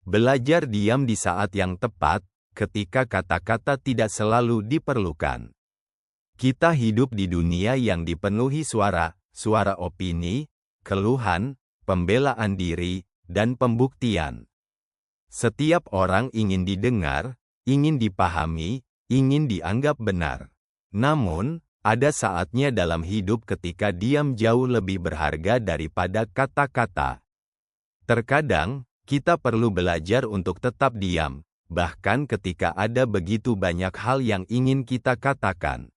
Belajar diam di saat yang tepat, ketika kata-kata tidak selalu diperlukan. Kita hidup di dunia yang dipenuhi suara opini, keluhan, pembelaan diri, dan pembuktian. Setiap orang ingin didengar, ingin dipahami, ingin dianggap benar. Namun, ada saatnya dalam hidup ketika diam jauh lebih berharga daripada kata-kata. Terkadang, kita perlu belajar untuk tetap diam, bahkan ketika ada begitu banyak hal yang ingin kita katakan.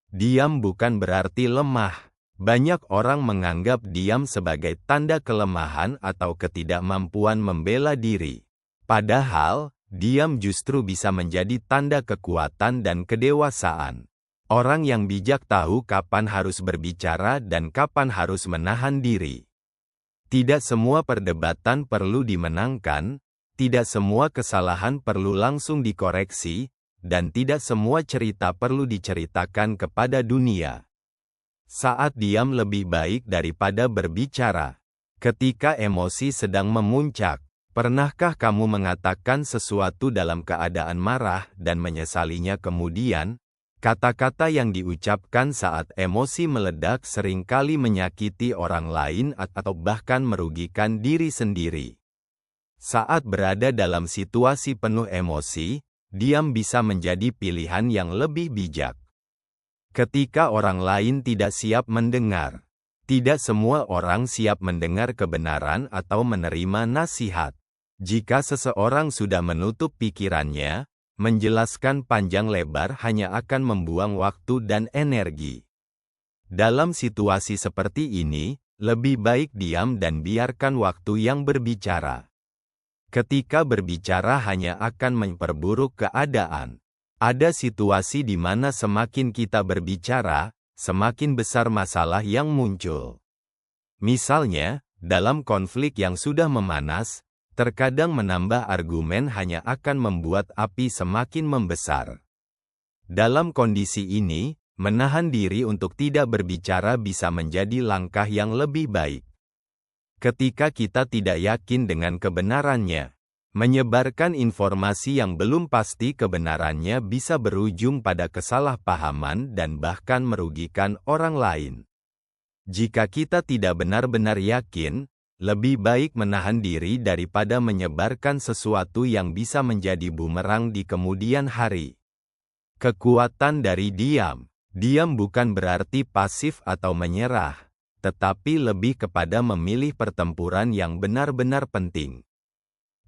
Diam bukan berarti lemah. Banyak orang menganggap diam sebagai tanda kelemahan atau ketidakmampuan membela diri. Padahal, diam justru bisa menjadi tanda kekuatan dan kedewasaan. Orang yang bijak tahu kapan harus berbicara dan kapan harus menahan diri. Tidak semua perdebatan perlu dimenangkan, tidak semua kesalahan perlu langsung dikoreksi, dan tidak semua cerita perlu diceritakan kepada dunia. Saat diam lebih baik daripada berbicara. Ketika emosi sedang memuncak, pernahkah kamu mengatakan sesuatu dalam keadaan marah dan menyesalinya kemudian? Kata-kata yang diucapkan saat emosi meledak seringkali menyakiti orang lain atau bahkan merugikan diri sendiri. Saat berada dalam situasi penuh emosi, diam bisa menjadi pilihan yang lebih bijak. Ketika orang lain tidak siap mendengar, tidak semua orang siap mendengar kebenaran atau menerima nasihat. Jika seseorang sudah menutup pikirannya, menjelaskan panjang lebar hanya akan membuang waktu dan energi. Dalam situasi seperti ini, lebih baik diam dan biarkan waktu yang berbicara. Ketika berbicara hanya akan memperburuk keadaan. Ada situasi di mana semakin kita berbicara, semakin besar masalah yang muncul. Misalnya, dalam konflik yang sudah memanas, terkadang menambah argumen hanya akan membuat api semakin membesar. Dalam kondisi ini, menahan diri untuk tidak berbicara bisa menjadi langkah yang lebih baik. Ketika kita tidak yakin dengan kebenarannya, menyebarkan informasi yang belum pasti kebenarannya bisa berujung pada kesalahpahaman dan bahkan merugikan orang lain. Jika kita tidak benar-benar yakin, lebih baik menahan diri daripada menyebarkan sesuatu yang bisa menjadi bumerang di kemudian hari. Kekuatan dari diam. Diam bukan berarti pasif atau menyerah, tetapi lebih kepada memilih pertempuran yang benar-benar penting.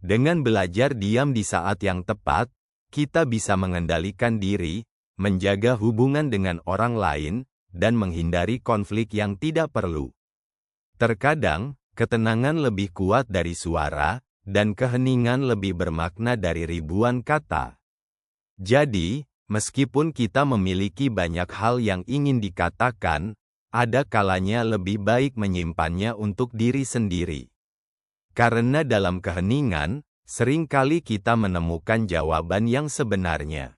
Dengan belajar diam di saat yang tepat, kita bisa mengendalikan diri, menjaga hubungan dengan orang lain, dan menghindari konflik yang tidak perlu. Terkadang, ketenangan lebih kuat dari suara, dan keheningan lebih bermakna dari ribuan kata. Jadi, meskipun kita memiliki banyak hal yang ingin dikatakan, ada kalanya lebih baik menyimpannya untuk diri sendiri. Karena dalam keheningan, seringkali kita menemukan jawaban yang sebenarnya.